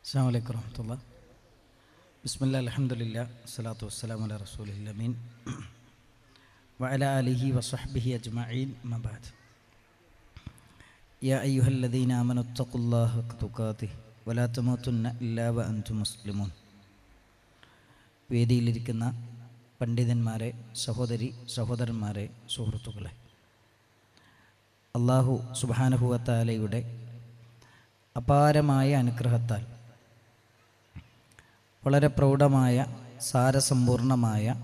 അസ്സലാമു അലൈക്കും വറഹ്മത്തുള്ളാഹി. ബിസ്മില്ലാഹിൽ അൽഹംദുലില്ലാഹി വസ്സലാത്തു വസ്സലാമു അലാ റസൂലിൽ അമീൻ വഅലാ ആലിഹി വസ്വഹ്ബിഹി അജ്മഈൻ. അമ്മാ ബഅദ്. യാ അയ്യുഹല്ലദീന ആമനൂ തഖുല്ലാഹ ഹഖ്ക തുഖാതിഹി വലാ തമൂതുന്ന ഇല്ലാ വഅൻതും മുസ്ലിമൂൻ. വേദിയിലിരിക്കുന്ന പണ്ഡിതന്മാരെ, സഹോദരന്മാരെ, സുഹൃത്തുക്കളെ, അല്ലാഹു സുബ്ഹാനഹു വ തആലയുടെ അപാരമായ അനുഗ്രഹത്താൽ വളരെ പ്രൗഢമായ സാരസമ്പൂർണമായ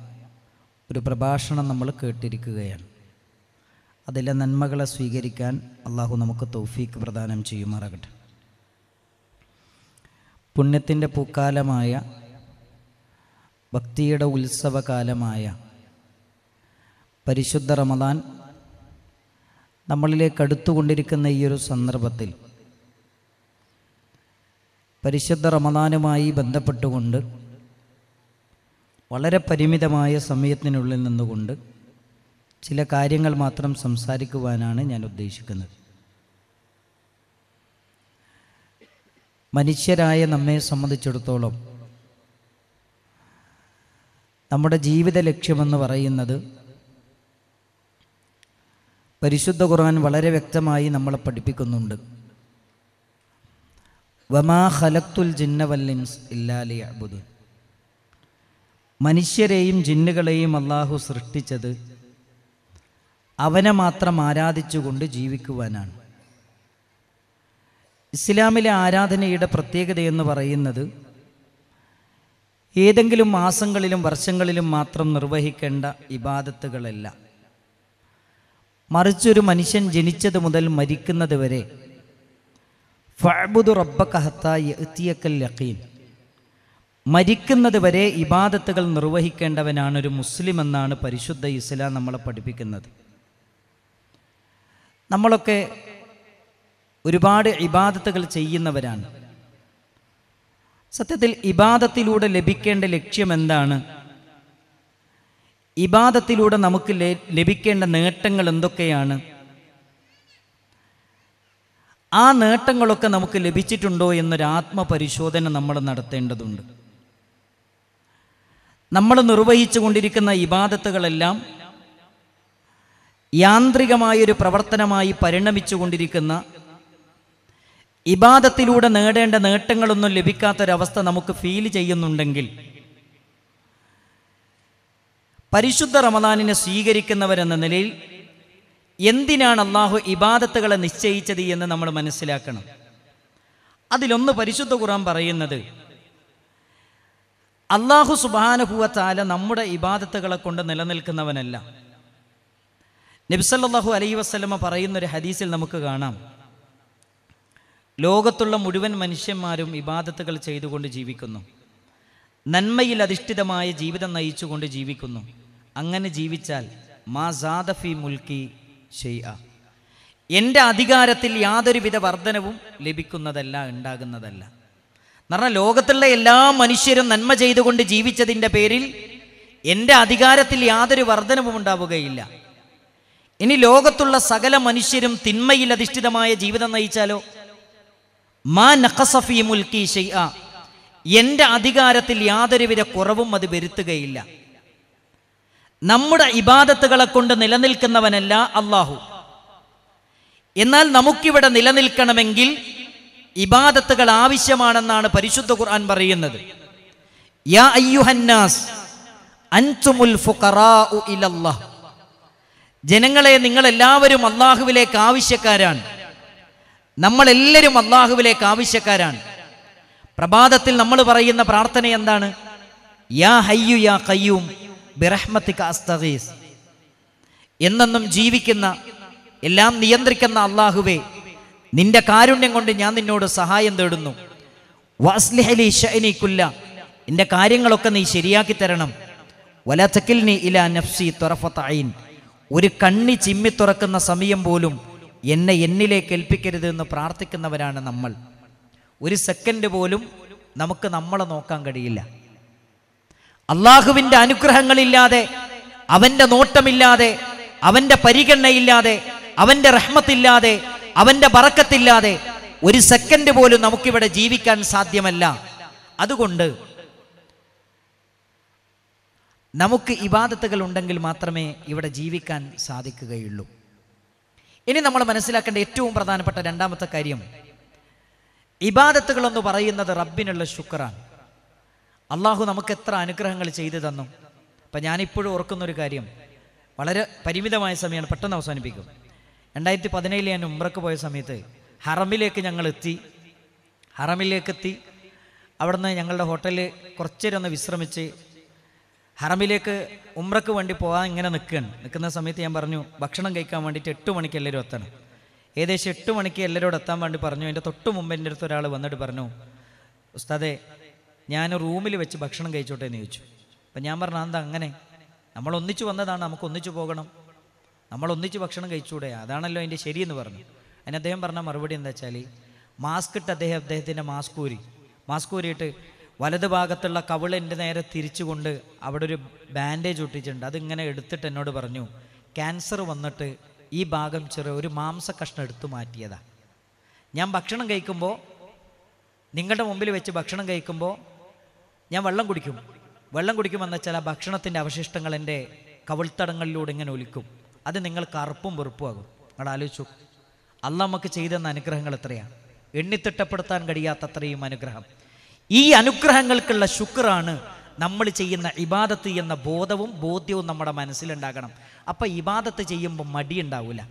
ഒരു പ്രഭാഷണം നമ്മൾ കേട്ടിരിക്കുകയാണ്. അതിലെ നന്മകളെ സ്വീകരിക്കാൻ അള്ളാഹു നമുക്ക് തൗഫീക്ക് പ്രദാനം ചെയ്യുമാറാകട്ടെ. പുണ്യത്തിൻ്റെ പൂക്കാലമായ, ഭക്തിയുടെ ഉത്സവകാലമായ പരിശുദ്ധ റമദാൻ നമ്മളിലേക്ക് അടുത്തുകൊണ്ടിരിക്കുന്ന ഈ ഒരു സന്ദർഭത്തിൽ പരിശുദ്ധ റമദാനുമായി ബന്ധപ്പെട്ടുകൊണ്ട് വളരെ പരിമിതമായ സമയത്തിനുള്ളിൽ നിന്നുകൊണ്ട് ചില കാര്യങ്ങൾ മാത്രം സംസാരിക്കുവാനാണ് ഞാൻ ഉദ്ദേശിക്കുന്നത്. മനുഷ്യരായ നമ്മെ സംബന്ധിച്ചിടത്തോളം നമ്മുടെ ജീവിത ലക്ഷ്യമെന്ന് പറയുന്നത് പരിശുദ്ധ ഖുർആൻ വളരെ വ്യക്തമായി നമ്മളെ പഠിപ്പിക്കുന്നുണ്ട്. വമാ ഖലഖ്തുൽ ജിന്ന വൽ ഇൻസ് ഇല്ലാ ലിയഅ്ബുദൂൻ. മനുഷ്യരെയും ജിന്നുകളെയും അള്ളാഹു സൃഷ്ടിച്ചത് അവനെ മാത്രം ആരാധിച്ചുകൊണ്ട് ജീവിക്കുവാനാണ്. ഇസ്ലാമിലെ ആരാധനയുടെ പ്രത്യേകതയെന്ന് പറയുന്നത് ഏതെങ്കിലും മാസങ്ങളിലും വർഷങ്ങളിലും മാത്രം നിർവഹിക്കേണ്ട ഇബാദത്തുകളല്ല, മറിച്ചൊരു മനുഷ്യൻ ജനിച്ചത് മുതൽ മരിക്കുന്നത് വരെ ഫഅ്ബുദു റബ്ബക ഹത്താ യഅ്തിയക്കൽ യഖീൻ, മരിക്കുന്നത് വരെ ഇബാദത്തുകൾ നിർവഹിക്കേണ്ടവനാണ് ഒരു മുസ്ലിം എന്നാണ് പരിശുദ്ധ ഇസ്ലാം നമ്മളെ പഠിപ്പിക്കുന്നത്. നമ്മളൊക്കെ ഒരുപാട് ഇബാദത്തുകൾ ചെയ്യുന്നവരാണ്. സത്യത്തിൽ ഇബാദത്തിലൂടെ ലഭിക്കേണ്ട ലക്ഷ്യം എന്താണ്? ഇബാദത്തിലൂടെ നമുക്ക് ലഭിക്കേണ്ട നേട്ടങ്ങൾ എന്തൊക്കെയാണ്? ആ നേട്ടങ്ങളൊക്കെ നമുക്ക് ലഭിച്ചിട്ടുണ്ടോ എന്നൊരു ആത്മപരിശോധന നമ്മൾ നടത്തേണ്ടതുണ്ട്. നമ്മൾ നിർവഹിച്ചു കൊണ്ടിരിക്കുന്ന ഇബാദത്തുകളെല്ലാം യാന്ത്രികമായൊരു പ്രവർത്തനമായി പരിണമിച്ചു കൊണ്ടിരിക്കുന്ന, ഇബാദത്തിലൂടെ നേടേണ്ട നേട്ടങ്ങളൊന്നും ലഭിക്കാത്തൊരവസ്ഥ നമുക്ക് ഫീൽ ചെയ്യുന്നുണ്ടെങ്കിൽ പരിശുദ്ധ റമദാനിനെ സ്വീകരിക്കുന്നവരെന്ന നിലയിൽ എന്തിനാണ് അള്ളാഹു ഇബാദത്തുകളെ നിശ്ചയിച്ചത് എന്ന് നമ്മൾ മനസ്സിലാക്കണം. അതിലൊന്ന് പരിശുദ്ധ ഖുർആൻ പറയുന്നത്, അള്ളാഹു സുബ്ഹാനഹു വ തആല നമ്മുടെ ഇബാദത്തുകളെ കൊണ്ട് നിലനിൽക്കുന്നവനല്ല. നബി സല്ലല്ലാഹു അലൈഹി വസല്ലമ പറയുന്നൊരു ഹദീസിൽ നമുക്ക് കാണാം, ലോകത്തുള്ള മുഴുവൻ മനുഷ്യന്മാരും ഇബാദത്തുകൾ ചെയ്തുകൊണ്ട് ജീവിക്കുന്നു, നന്മയിൽ അധിഷ്ഠിതമായ ജീവിതം നയിച്ചുകൊണ്ട് ജീവിക്കുന്നു. അങ്ങനെ ജീവിച്ചാൽ മാ സാദ ഫീ മുൽക്കി ഷൈഅ, എൻ്റെ അധികാരത്തിൽ യാതൊരുവിധ വർധനവും ലഭിക്കുന്നതല്ല, ഉണ്ടാകുന്നതല്ല. എന്ന് പറഞ്ഞാൽ ലോകത്തുള്ള എല്ലാ മനുഷ്യരും നന്മ ചെയ്തുകൊണ്ട് ജീവിച്ചതിൻ്റെ പേരിൽ എൻ്റെ അധികാരത്തിൽ യാതൊരു വർധനവും ഉണ്ടാവുകയില്ല. ഇനി ലോകത്തുള്ള സകല മനുഷ്യരും തിന്മയിൽ അധിഷ്ഠിതമായ ജീവിതം നയിച്ചാലോ, മാ നഖസ ഫീ മുൽക്കി ഷൈഅ, എൻ്റെ അധികാരത്തിൽ യാതൊരുവിധ കുറവും അത് വരുത്തുകയില്ല. നമ്മുടെ ഇബാദത്തുകളെ കൊണ്ട് നിലനിൽക്കുന്നവനല്ല അള്ളാഹു. എന്നാൽ നമുക്കിവിടെ നിലനിൽക്കണമെങ്കിൽ ഇബാദത്തുകൾ ആവശ്യമാണെന്നാണ് പരിശുദ്ധ ഖുർആൻ പറയുന്നത്. യാ അയ്യുഹന്നാസ് അൻതുമുൽ ഫുഖറാഉ ഇലല്ലാഹ്, ജനങ്ങളെ, നിങ്ങളെല്ലാവരും അള്ളാഹുവിലേക്ക് ആവശ്യക്കാരാണ്. നമ്മളെല്ലാവരും അള്ളാഹുവിലേക്ക് ആവശ്യക്കാരാണ്. പ്രഭാതത്തിൽ നമ്മൾ പറയുന്ന പ്രാർത്ഥന എന്താണ്? യാ ഹയ്യു യാ ഖയ്യൂം ബിറഹ്മതിക അസ്തഗീസ്. എന്നെന്നും ജീവിക്കുന്ന, എല്ലാം നിയന്ത്രിക്കുന്ന അള്ളാഹുവേ, നിന്റെ കാരുണ്യം കൊണ്ട് ഞാൻ നിന്നോട് സഹായം തേടുന്നു. വഅസ്ലിഹ് ലി ശഅനി കുല്ല, എൻ്റെ കാര്യങ്ങളൊക്കെ നീ ശരിയാക്കി തരണം. വലാ തകിൽനി ഇലാ നഫ്സി തറഫത ഐൻ, ഒരു കണ്ണി ചിമ്മി തുറക്കുന്ന സമയം പോലും എന്നെ എന്നിലേക്ക് ഏൽപ്പിക്കരുത് എന്ന് പ്രാർത്ഥിക്കുന്നവരാണ് നമ്മൾ. ഒരു സെക്കൻഡ് പോലും നമുക്ക് നമ്മളെ നോക്കാൻ കഴിയില്ല. അള്ളാഹുവിൻ്റെ അനുഗ്രഹങ്ങളില്ലാതെ, അവൻ്റെ നോട്ടമില്ലാതെ, അവൻ്റെ പരിഗണനയില്ലാതെ, അവൻ്റെ റഹ്മത്തില്ലാതെ, അവൻ്റെ ബറക്കത്തില്ലാതെ ഒരു സെക്കൻഡ് പോലും നമുക്കിവിടെ ജീവിക്കാൻ സാധ്യമല്ല. അതുകൊണ്ട് നമുക്ക് ഇബാദത്തുകൾ ഉണ്ടെങ്കിൽ മാത്രമേ ഇവിടെ ജീവിക്കാൻ സാധിക്കുകയുള്ളൂ. ഇനി നമ്മൾ മനസ്സിലാക്കേണ്ട ഏറ്റവും പ്രധാനപ്പെട്ട രണ്ടാമത്തെ കാര്യം, ഇബാദത്തുകളെന്ന് പറയുന്നത് റബ്ബിനുള്ള ശുക്റാണ്. അള്ളാഹു നമുക്ക് എത്ര അനുഗ്രഹങ്ങൾ ചെയ്തു തന്നു. അപ്പം ഞാനിപ്പോഴും ഓർക്കുന്നൊരു കാര്യം, വളരെ പരിമിതമായ സമയമാണ്, പെട്ടെന്ന് അവസാനിപ്പിക്കും. 2017 ഞാൻ ഉംറക്ക് പോയ സമയത്ത് ഹറമിലേക്ക് ഞങ്ങൾ എത്തി. അവിടുന്ന് ഞങ്ങളുടെ ഹോട്ടലിൽ കുറച്ചേരം ഒന്ന് വിശ്രമിച്ച് ഹറമിലേക്ക് ഉംറക്ക് വേണ്ടി പോകാൻ ഇങ്ങനെ നിൽക്കുന്ന സമയത്ത് ഞാൻ പറഞ്ഞു ഭക്ഷണം കഴിക്കാൻ വേണ്ടിയിട്ട് 8 മണിക്ക് എല്ലാവരും എത്തണം. ഏകദേശം 8 മണിക്ക് എല്ലാവരോട് എത്താൻ വേണ്ടി പറഞ്ഞു. എൻ്റെ തൊട്ട് മുമ്പ് എൻ്റെ അടുത്ത് ഒരാൾ വന്നിട്ട് പറഞ്ഞു, ഉസ്താദേ ഞാൻ റൂമിൽ വെച്ച് ഭക്ഷണം കഴിച്ചോട്ടെ എന്ന് ചോദിച്ചു. അപ്പം ഞാൻ പറഞ്ഞു എന്താ അങ്ങനെ, നമ്മൾ ഒന്നിച്ചു വന്നതാണ്, നമുക്ക് ഒന്നിച്ചു പോകണം, നമ്മൾ ഒന്നിച്ച് ഭക്ഷണം കഴിച്ചുകൂടെ, അതാണല്ലോ അതിൻ്റെ ശരിയെന്ന് പറഞ്ഞു. അതിന് അദ്ദേഹം പറഞ്ഞ മറുപടി എന്താ വെച്ചാൽ, മാസ്ക് ഇട്ട് അദ്ദേഹത്തിൻ്റെ മാസ്ക് ഊരിയിട്ട് വലത് ഭാഗത്തുള്ള കവിളിൻ്റെ നേരെ തിരിച്ചുകൊണ്ട് അവിടെ ഒരു ബാൻഡേജ് ഒട്ടിച്ചിട്ടുണ്ട്. അതിങ്ങനെ എടുത്തിട്ട് എന്നോട് പറഞ്ഞു, ക്യാൻസർ വന്നിട്ട് ഈ ഭാഗം ഒരു മാംസ കഷ്ണം എടുത്തു മാറ്റിയതാ. ഞാൻ ഭക്ഷണം കഴിക്കുമ്പോൾ, നിങ്ങളുടെ മുമ്പിൽ വെച്ച് ഭക്ഷണം കഴിക്കുമ്പോൾ ഞാൻ വെള്ളം കുടിക്കുമെന്ന് വെച്ചാൽ ആ ഭക്ഷണത്തിൻ്റെ അവശിഷ്ടങ്ങൾ എൻ്റെ കവിൾത്തടങ്ങളിലൂടെ ഇങ്ങനെ ഒലിക്കും. അത് നിങ്ങൾക്ക് അറുപ്പും വെറുപ്പുമാകും. നിങ്ങൾ ആലോചിച്ചു, അള്ളാഹ് നമുക്ക് ചെയ്തെന്ന അനുഗ്രഹങ്ങൾ എത്രയാണ്, എണ്ണിത്തിട്ടപ്പെടുത്താൻ കഴിയാത്തത്രയും അനുഗ്രഹം. ഈ അനുഗ്രഹങ്ങൾക്കുള്ള ശുക്റാണ് നമ്മൾ ചെയ്യുന്ന ഇബാദത്ത് എന്ന ബോധ്യവും നമ്മുടെ മനസ്സിലുണ്ടാകണം. അപ്പം ഇബാദത്ത് ചെയ്യുമ്പോൾ മടിയുണ്ടാവില്ല.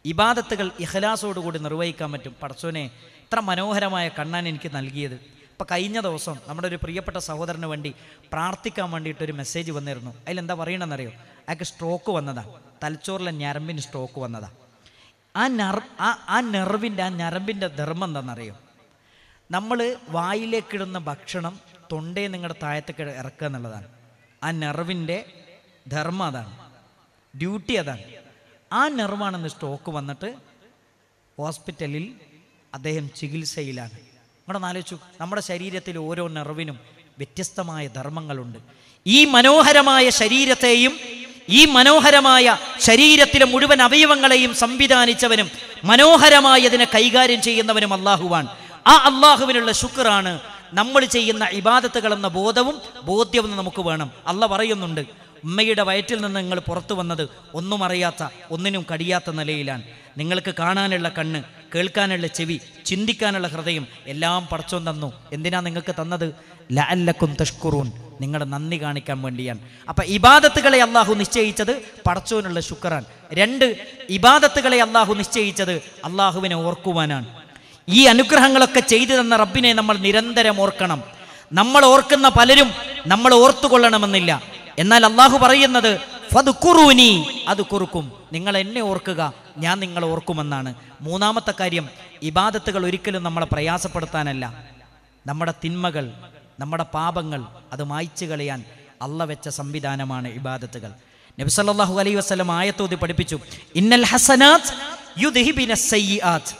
ഇബാദത്തുകൾ ഇഖ്ലാസോടുകൂടി നിർവഹിക്കാൻ പറ്റും. പടച്ചോനെ ഇത്ര മനോഹരമായ കണ്ണാൻ എനിക്ക് നൽകിയത്. ഇപ്പം കഴിഞ്ഞ ദിവസം നമ്മുടെ ഒരു പ്രിയപ്പെട്ട സഹോദരന് വേണ്ടി പ്രാർത്ഥിക്കാൻ വേണ്ടിയിട്ടൊരു മെസ്സേജ് വന്നിരുന്നു. അതിലെന്താ പറയണമെന്നറിയോ, അയാൾക്ക് സ്ട്രോക്ക് വന്നതാണ്, തലച്ചോറിലെ ഞരമ്പിന് സ്ട്രോക്ക് വന്നതാണ്. ആ ഞരമ്പിൻ്റെ ധർമ്മം എന്താണെന്നറിയോ, നമ്മൾ വായിലേക്കിടുന്ന ഭക്ഷണം തൊണ്ടയെ നിങ്ങളുടെ താഴത്തേക്ക് ഇറക്കുക എന്നുള്ളതാണ്. ആ നെർവിൻ്റെ ധർമ്മം അതാണ്, ഡ്യൂട്ടി അതാണ്. ആ നെർവാണെന്ന് സ്ട്രോക്ക് വന്നിട്ട് ഹോസ്പിറ്റലിൽ അദ്ദേഹം ചികിത്സയിലാണ്. നിങ്ങളുടെ ആലോചിച്ചു, നമ്മുടെ ശരീരത്തിൽ ഓരോ നെർവിനും വ്യത്യസ്തമായ ധർമ്മങ്ങളുണ്ട്. ഈ മനോഹരമായ ശരീരത്തെയും ഈ മനോഹരമായ ശരീരത്തിലെ മുഴുവൻ അവയവങ്ങളെയും സംവിധാനിച്ചവനും മനോഹരമായി അതിനെ കൈകാര്യം ചെയ്യുന്നവനും അള്ളാഹുവാണ്. ആ അള്ളാഹുവിനുള്ള ശുക്റാണ് നമ്മൾ ചെയ്യുന്ന ഇബാദത്തുകൾ എന്ന ബോധ്യവും നമുക്ക് വേണം. അള്ളാഹ് പറയുന്നുണ്ട്, ഉമ്മയുടെ വയറ്റിൽ നിന്ന് നിങ്ങൾ പുറത്തു വന്നത് ഒന്നും അറിയാത്ത, ഒന്നിനും കഴിയാത്ത നിലയിലാണ്. നിങ്ങൾക്ക് കാണാനുള്ള കണ്ണ്, കേൾക്കാനുള്ള ചെവി, ചിന്തിക്കാനുള്ള ഹൃദയം എല്ലാം പടച്ചോൻ തന്നു. എന്തിനാ നിങ്ങൾക്ക് തന്നത്? ലഅല്ലക്കും തഷ്കുറൂൻ, നിങ്ങളുടെ നന്ദി കാണിക്കാൻ വേണ്ടിയാണ്. അപ്പം ഇബാദത്തുകളെ അള്ളാഹു നിശ്ചയിച്ചത് പടച്ചോനുള്ള ശുക്റാൻ. 2, ഇബാദത്തുകളെ അള്ളാഹു നിശ്ചയിച്ചത് അള്ളാഹുവിനെ ഓർക്കുവാനാണ്. ഈ അനുഗ്രഹങ്ങളൊക്കെ ചെയ്തു തന്ന റബ്ബിനെ നമ്മൾ നിരന്തരം ഓർക്കണം. നമ്മൾ ഓർക്കുന്ന പലരും നമ്മൾ ഓർത്തുകൊള്ളണമെന്നില്ല. എന്നാൽ അള്ളാഹു പറയുന്നത് ഫദ്കുറൂനി അദ്കുറുക്കും, നിങ്ങൾ എന്നെ ഓർക്കുക, ഞാൻ നിങ്ങളെ ഓർക്കുമെന്നാണ്. 3-ാമത്തെ കാര്യം, ഇബാദത്തുകൾ ഒരിക്കലും നമ്മളെ പ്രയാസപ്പെടുത്താനല്ല. നമ്മുടെ തിന്മകൾ, നമ്മുടെ പാപങ്ങൾ അത് മായ്ച്ചു കളയാൻ അള്ളാഹ് വെച്ച സംവിധാനമാണ് ഇബാദത്തുകൾ. നബി സല്ലല്ലാഹു അലൈഹി വസല്ലം ആയത്തോതി പഠിപ്പിച്ചു, ഇന്നൽ ഹസനാത്ത് യുദ്ഹിബിനസ് സയ്യിആത്ത്.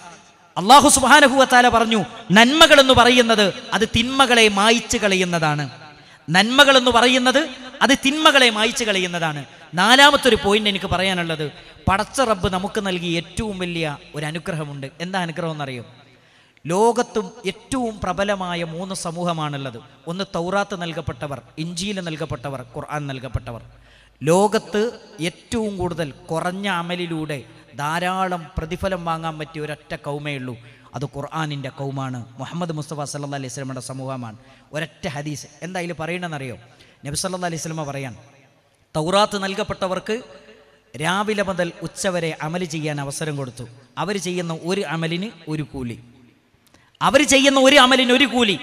അല്ലാഹു സുബ്ഹാനഹു വ തആല പറഞ്ഞു, നന്മകൾ എന്ന് പറയുന്നത് അത് തിന്മകളെ മായ്ച്ചു കളയുന്നതാണ്. നന്മകൾ എന്ന് പറയുന്നത് അത് തിന്മകളെ മായ്ച്ചു കളയുന്നതാണ്. 4-ാമത്തെ ഒരു പോയിന്റ് എനിക്ക് പറയാനുള്ളത്, പടച്ച റബ്ബ് നമുക്ക് നൽകിയ ഏറ്റവും വലിയ ഒരു അനുഗ്രഹമുണ്ട്. എന്താ അനുഗ്രഹം എന്നറിയോ? ലോകത്തും ഏറ്റവും പ്രബലമായ 3 സമൂഹമാണുള്ളത്. ഒന്ന് തൗറാത്ത് നൽകപ്പെട്ടവർ, ഇഞ്ചീൽ നൽകപ്പെട്ടവർ, ഖുർആൻ നൽകപ്പെട്ടവർ. ലോകത്ത് ഏറ്റവും കൂടുതൽ കുറഞ്ഞ അമലിലൂടെ ധാരാളം പ്രതിഫലം വാങ്ങാൻ പറ്റിയ ഒരൊറ്റ കൗമേ ഉള്ളൂ, അത് ഖുർആനിൻ്റെ കൗമാണ്. മുഹമ്മദ് മുസ്തഫ സല്ലല്ലാഹു അലൈഹി വസല്ലമയുടെ സമൂഹമാണ്. ഒരൊറ്റ ഹദീസ് എന്താ ഇതിൽ പറയണമെന്നറിയോ? നബി സല്ലല്ലാഹു അലൈഹി വസല്ലമ പറയാൻ, തൗറാത്ത് നൽകപ്പെട്ടവർക്ക് രാവിലെ മുതൽ ഉച്ചവരെ അമല് ചെയ്യാൻ അവസരം കൊടുത്തു. അവർ ചെയ്യുന്ന ഒരു അമലിന് ഒരു കൂലി.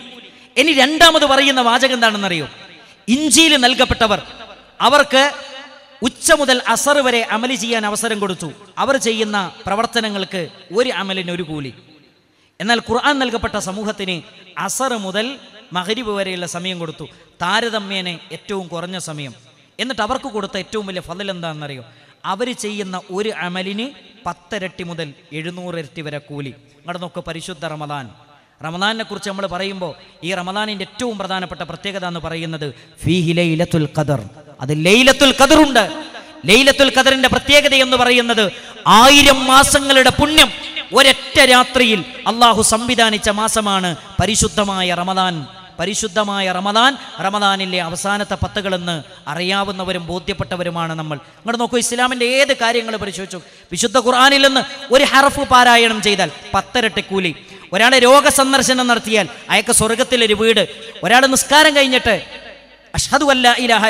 ഇനി 2-ാമത് പറയുന്ന വാചകം എന്താണെന്നറിയോ? ഇഞ്ചീൽ നൽകപ്പെട്ടവർ, അവർക്ക് ഉച്ച മുതൽ അസർ വരെ അമല് ചെയ്യാൻ അവസരം കൊടുത്തു. അവർ ചെയ്യുന്ന പ്രവർത്തനങ്ങൾക്ക് ഒരു അമലിന് ഒരു കൂലി. എന്നാൽ ഖുർആൻ നൽകപ്പെട്ട സമൂഹത്തിന് അസർ മുതൽ മഗ്രിബ് വരെയുള്ള സമയം കൊടുത്തു, താരതമ്യേന ഏറ്റവും കുറഞ്ഞ സമയം. എന്നിട്ട് അവർക്ക് കൊടുത്ത ഏറ്റവും വലിയ ഫളൽ എന്താണെന്നറിയോ? അവർ ചെയ്യുന്ന ഒരു അമലിന് 10 ഇരട്ടി മുതൽ 700 ഇരട്ടി വരെ കൂലി. അങ്ങോട്ട് നോക്ക്, പരിശുദ്ധ റമദാനിനെ കുറിച്ച് നമ്മൾ പറയുമ്പോൾ ഈ റമദാനിൻ്റെ ഏറ്റവും പ്രധാനപ്പെട്ട പ്രത്യേകത എന്ന് പറയുന്നത് ഫീഹി ലൈലത്തുൽ ഖദർ. അത് ലൈലത്തുൽ ഖദറുണ്ട്. ലൈലത്തുൽ ഖദറിന്റെ പ്രത്യേകത എന്ന് പറയുന്നത് 1000 മാസങ്ങളുടെ പുണ്യം ഒരൊറ്റ രാത്രിയിൽ അള്ളാഹു സംവിധാനിച്ച മാസമാണ് പരിശുദ്ധമായ റമദാൻ. പരിശുദ്ധമായ റമദാനിലെ അവസാനത്തെ 10 അറിയാവുന്നവരും ബോധ്യപ്പെട്ടവരുമാണ് നമ്മൾ. നിങ്ങൾ നോക്കൂ, ഇസ്ലാമിൻ്റെ ഏത് കാര്യങ്ങൾ പരിശോധിച്ചു, വിശുദ്ധ ഖുർആനിൽ നിന്ന് ഒരു ഹർഫ് പാരായണം ചെയ്താൽ 10 ഇരട്ടി കൂലി. ഒരാളെ രോഗസന്ദർശനം നടത്തിയാൽ അയാൾക്ക് സ്വർഗത്തിലൊരു വീട്. ഒരാൾ നിസ്കാരം കഴിഞ്ഞിട്ട് അഷ്ഹദു അല്ലാ ഇലാഹ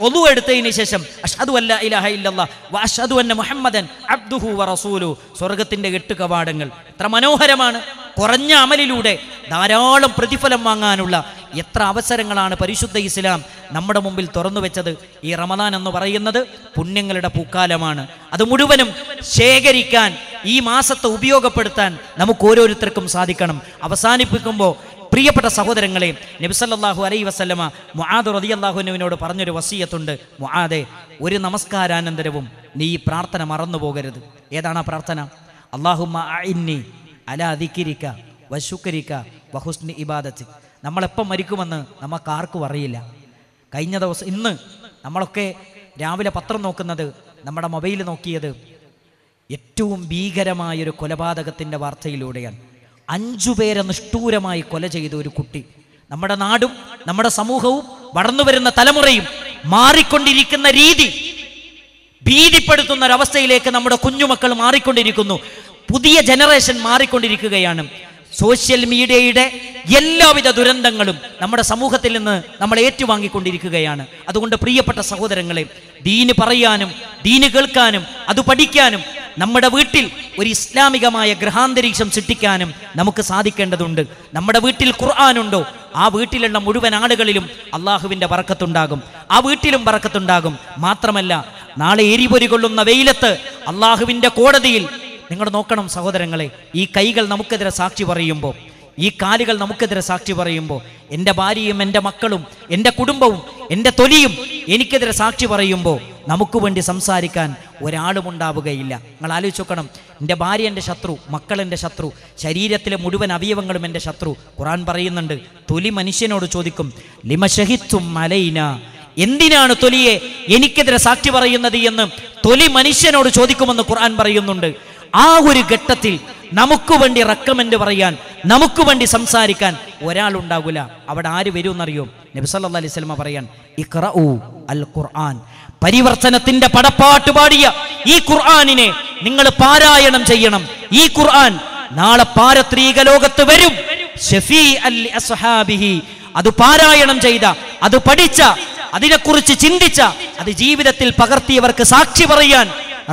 ഒളു എടുത്തതിന് ശേഷം അഷ്ഹദു അല്ലാ ഇലാഹ ഇല്ലല്ലാഹ് വ അഷ്ഹദു അന്ന മുഹമ്മദൻ അബ്ദുഹു വ റസൂലു, സ്വർഗത്തിൻ്റെ 8 കവാടങ്ങൾ. എത്ര മനോഹരമാണ്! കുറഞ്ഞ അമലിലൂടെ ധാരാളം പ്രതിഫലം വാങ്ങാനുള്ള എത്ര അവസരങ്ങളാണ് പരിശുദ്ധ ഇസ്ലാം നമ്മുടെ മുമ്പിൽ തുറന്നു വെച്ചത്. ഈ റമദാൻ എന്ന് പറയുന്നത് പുണ്യങ്ങളുടെ പൂക്കാലമാണ്. അത് മുഴുവനും ശേഖരിക്കാൻ, ഈ മാസത്തെ ഉപയോഗപ്പെടുത്താൻ നമുക്ക് ഓരോരുത്തർക്കും സാധിക്കണം. അവസാനിപ്പിക്കുമ്പോൾ പ്രിയപ്പെട്ട സഹോദരങ്ങളെ, നബി സല്ലല്ലാഹു അലൈഹി വസല്ലമ മുആദ് റളിയല്ലാഹു അൻഹുവിനോട് പറഞ്ഞൊരു വസിയത്തുണ്ട്. മുആദേ, ഒരു നമസ്കാരാനന്തരവും നീ ഈ പ്രാർത്ഥന മറന്നു പോകരുത്. ഏതാണ് ആ പ്രാർത്ഥന? അല്ലാഹുമ്മ അഇന്നി അലാ ദിക്രിക വശുക്രിക വഹുസ്നി ഇബാദതി. നമ്മളെപ്പം മരിക്കുമെന്ന് നമുക്കാർക്കും അറിയില്ല. കഴിഞ്ഞ ദിവസം, ഇന്ന് നമ്മളൊക്കെ രാവിലെ പത്രം നോക്കുന്നത്, നമ്മുടെ മൊബൈൽ നോക്കിയത് ഏറ്റവും ഭീകരമായൊരു കൊലപാതകത്തിൻ്റെ വാർത്തയിലൂടെയാണ്. 5 പേരെ നിഷ്ഠൂരമായി കൊല ചെയ്ത ഒരു കുട്ടി. നമ്മുടെ നാടും നമ്മുടെ സമൂഹവും വളർന്നു വരുന്ന തലമുറയും മാറിക്കൊണ്ടിരിക്കുന്ന രീതി ഭീതിപ്പെടുത്തുന്ന ഒരവസ്ഥയിലേക്ക് നമ്മുടെ കുഞ്ഞുമക്കൾ മാറിക്കൊണ്ടിരിക്കുന്നു. പുതിയ ജനറേഷൻ മാറിക്കൊണ്ടിരിക്കുകയാണ്. സോഷ്യൽ മീഡിയയുടെ എല്ലാവിധ ദുരന്തങ്ങളും നമ്മുടെ സമൂഹത്തിൽ നിന്ന് നമ്മൾ ഏറ്റുവാങ്ങിക്കൊണ്ടിരിക്കുകയാണ്. അതുകൊണ്ട് പ്രിയപ്പെട്ട സഹോദരങ്ങളെ, ദീന് പറയാനും ദീന് കേൾക്കാനും അത് പഠിക്കാനും നമ്മുടെ വീട്ടിൽ ഒരു ഇസ്ലാമികമായ ഗൃഹാന്തരീക്ഷം സൃഷ്ടിക്കാനും നമുക്ക് സാധിക്കേണ്ടതുണ്ട്. നമ്മുടെ വീട്ടിൽ ഖുർആനുണ്ടോ, ആ വീട്ടിലുള്ള മുഴുവൻ ആളുകളിലും അള്ളാഹുവിൻ്റെ ബറക്കത്തുണ്ടാകും, ആ വീട്ടിലും ബറക്കത്തുണ്ടാകും. മാത്രമല്ല, നാളെ എരിപൊരി കൊള്ളുന്ന വെയിലത്ത് അള്ളാഹുവിൻ്റെ കോടതിയിൽ നിങ്ങൾ നോക്കണം സഹോദരങ്ങളെ, ഈ കൈകൾ നമുക്കെതിരെ സാക്ഷി പറയുമ്പോൾ, ഈ കാലുകൾ നമുക്കെതിരെ സാക്ഷി പറയുമ്പോൾ, എൻ്റെ ഭാര്യയും എൻ്റെ മക്കളും എൻ്റെ കുടുംബവും എൻ്റെ തൊലിയും എനിക്കെതിരെ സാക്ഷി പറയുമ്പോൾ നമുക്ക് വേണ്ടി സംസാരിക്കാൻ ഒരാളും ഉണ്ടാവുകയില്ല. നിങ്ങൾ ആലോചിച്ച് നോക്കണം, എൻ്റെ ഭാര്യ എൻ്റെ ശത്രു, മക്കൾ എൻ്റെ ശത്രു, ശരീരത്തിലെ മുഴുവൻ അവയവങ്ങളും എൻ്റെ ശത്രു. ഖുർആൻ പറയുന്നുണ്ട്, തൊലി മനുഷ്യനോട് ചോദിക്കും, ലിമ ശഹിത്തും അലൈന, എന്തിനാണ് തൊലിയെ എനിക്കെതിരെ സാക്ഷി പറയുന്നത് എന്ന് തൊലി മനുഷ്യനോട് ചോദിക്കുമെന്ന് ഖുർആൻ പറയുന്നുണ്ട്. ആ ഒരു ഘട്ടത്തിൽ നമുക്ക് വേണ്ടി റെക്കമെൻഡ് പറയാൻ, നമുക്ക് വേണ്ടി സംസാരിക്കാൻ ഒരാളുണ്ടാകില്ല. അവിടെ ആര് വരുമെന്നറിയോ? നബി സല്ലല്ലാഹു അലൈഹി വസല്ലം പറയാൻ, ഇഖ്റഉ അൽ ഖുർആൻ, പരിവർത്തനത്തിന്റെ പടപ്പാട്ട് പാടിയ ഈ ഖുർആനിനെ നിങ്ങൾ പാരായണം ചെയ്യണം. ഈ ഖുർആൻ നാളെ പാരത്രീക ലോകത്ത് വരും. ശഫീഅൻ ലി അസ്ഹാബിഹി, അത് പാരായണം ചെയ്ത, അത് പഠിച്ച, അതിനെക്കുറിച്ച് ചിന്തിച്ച, അത് ജീവിതത്തിൽ പകർത്തിയവർക്ക് സാക്ഷി പറയാൻ,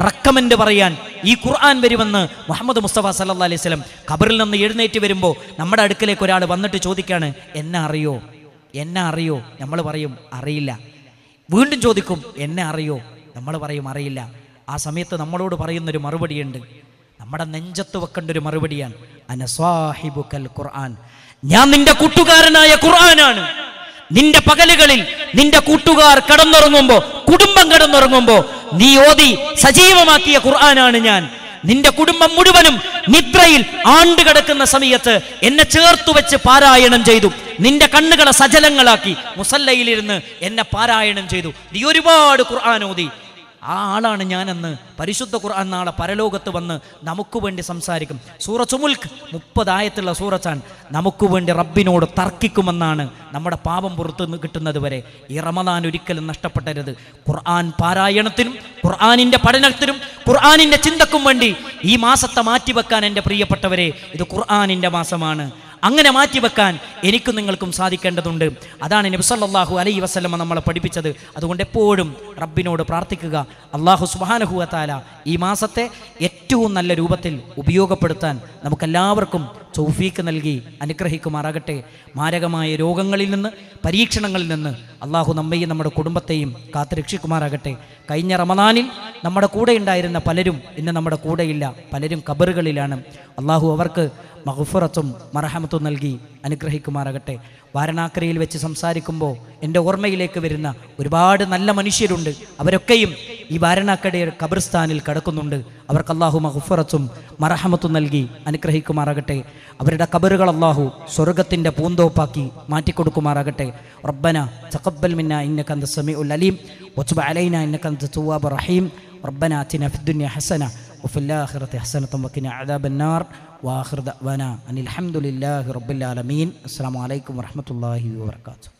റെക്കമെൻഡ് പറയാൻ ഈ ഖുർആൻ വരുമെന്ന് മുഹമ്മദ് മുസ്തഫ സല്ലല്ലാഹു അലൈഹി വസല്ലം ഖബറിൽ നിന്ന് എഴുന്നേറ്റ് വരുമ്പോൾ നമ്മുടെ അടുക്കലേക്ക് ഒരാൾ വന്നിട്ട് ചോദിക്കാണ്, എന്നെ അറിയോ, എന്നെ അറിയോ? നമ്മൾ പറയും അറിയില്ല. വീണ്ടും ചോദിക്കും, എന്നെ അറിയോ? നമ്മൾ പറയും അറിയില്ല. ആ സമയത്ത് നമ്മളോട് പറയുന്നൊരു മറുപടിയുണ്ട്, നമ്മുടെ നെഞ്ചത്ത് വെക്കേണ്ട ഒരു മറുപടിയാണ്, അന സ്വാഹിബുക്കൽ ഖുർആൻ, ഞാൻ നിന്റെ കൂട്ടുകാരനായ ഖുർആനാണ്. നിന്റെ പകലുകളിൽ നിന്റെ കൂട്ടുകാർ കടന്നുറങ്ങുമ്പോ, കുടുംബം കടന്നുറങ്ങുമ്പോ നീ ഓതി സജീവമാക്കിയ ഖുർആനാണ് ഞാൻ. നിന്റെ കുടുംബം മുഴുവനും നിദ്രയിൽ ആണ്ട് കിടക്കുന്ന സമയത്ത് എന്നെ ചേർത്തു വെച്ച് പാരായണം ചെയ്തു. നിന്റെ കണ്ണുകളെ സജലങ്ങളാക്കി മുസല്ലയിലിരുന്ന് എന്നെ പാരായണം ചെയ്തു. നീ ഒരുപാട് ഖുർആൻ ഓതി. ആ ആളാണ് ഞാനെന്ന് പരിശുദ്ധ ഖുർആൻ നാളെ പരലോകത്ത് വന്ന് നമുക്ക് വേണ്ടി സംസാരിക്കും. സൂറത്തുൽ മുൽക്ക് 30 ആയത്തുള്ള സൂറത്താണ്. നമുക്ക് വേണ്ടി റബ്ബിനോട് തർക്കിക്കുമെന്നാണ്. നമ്മുടെ പാപം പുറത്ത് കിട്ടുന്നത് വരെ ഈ റമദാൻ ഒരിക്കലും നഷ്ടപ്പെടരുത്. ഖുർആൻ പാരായണത്തിനും ഖുർആനിൻ്റെ പഠനത്തിനും ഖുർആനിൻ്റെ ചിന്തക്കും വേണ്ടി ഈ മാസത്തെ മാറ്റിവെക്കാൻ എൻ്റെ പ്രിയപ്പെട്ടവരെ, ഇത് ഖുർആനിൻ്റെ മാസമാണ്. അങ്ങനെ മാറ്റിവെക്കാൻ എനിക്കും നിങ്ങൾക്കും സാധിക്കേണ്ടതുണ്ട്. അതാണ് നബി സല്ലല്ലാഹു അലൈഹി വസല്ലമ നമ്മളെ പഠിപ്പിച്ചത്. അതുകൊണ്ട് എപ്പോഴും റബ്ബിനോട് പ്രാർത്ഥിക്കുക. അല്ലാഹു സുബ്ഹാനഹു വ തആല ഈ മാസത്തെ ഏറ്റവും നല്ല രൂപത്തിൽ ഉപയോഗപ്പെടുത്താൻ നമുക്കെല്ലാവർക്കും തൗഫീക്ക് നൽകി അനുഗ്രഹിക്കുമാറാകട്ടെ. മാരകമായ രോഗങ്ങളിൽ നിന്ന്, പരീക്ഷണങ്ങളിൽ നിന്ന് അള്ളാഹു നമ്മയും നമ്മുടെ കുടുംബത്തെയും കാത്തു രക്ഷിക്കുമാറാകട്ടെ. കഴിഞ്ഞ റമദാനിൽ നമ്മുടെ കൂടെ ഉണ്ടായിരുന്ന പലരും ഇന്ന് നമ്മുടെ കൂടെയില്ല. പലരും ഖബറുകളിലാണ്. അള്ളാഹു അവർക്ക് മഗ്ഫിറത്തും മർഹമത്തും നൽകി അനുഗ്രഹിക്കുമാറാകട്ടെ. വാരണാക്കരയിൽ വെച്ച് സംസാരിക്കുമ്പോൾ എൻ്റെ ഓർമ്മയിലേക്ക് വരുന്ന ഒരുപാട് നല്ല മനുഷ്യരുണ്ട്. അവരൊക്കെയും ഈ വാരണാക്കരയുടെ ഖബർസ്ഥാനിൽ കിടക്കുന്നുണ്ട്. അവർക്ക് അള്ളാഹു മഗ്ഫിറത്തും മർഹമത്തും നൽകി അനുഗ്രഹിക്കുമാറാകട്ടെ. അവരുടെ ഖബറുകൾ അള്ളാഹു സ്വർഗത്തിൻ്റെ പൂന്തോപ്പാക്കി മാറ്റിക്കൊടുക്കുമാറാകട്ടെ. റബ്ബന തഖബ്ബൽ മിന്നാ ഇന്നക അൻത സമീഉൽ അലീം വതുബ് അലൈനാ ഇന്നക അൻത തവ്വാബുർ റഹീം. റബ്ബന ആതിനാ ഫിദ്ദുനിയ ഹസന വഫിൽ ആഖിറതി ഹസനതൻ വഖിനാ അദാബന്നാർ വആഖിറു ദഅ്വാനാ അനിൽ ഹംദുലില്ലാഹി റബ്ബിൽ ആലമീൻ. അസ്സലാമു അലൈക്കും വറഹ്മത്തുള്ളാഹി വബറകാതുഹു.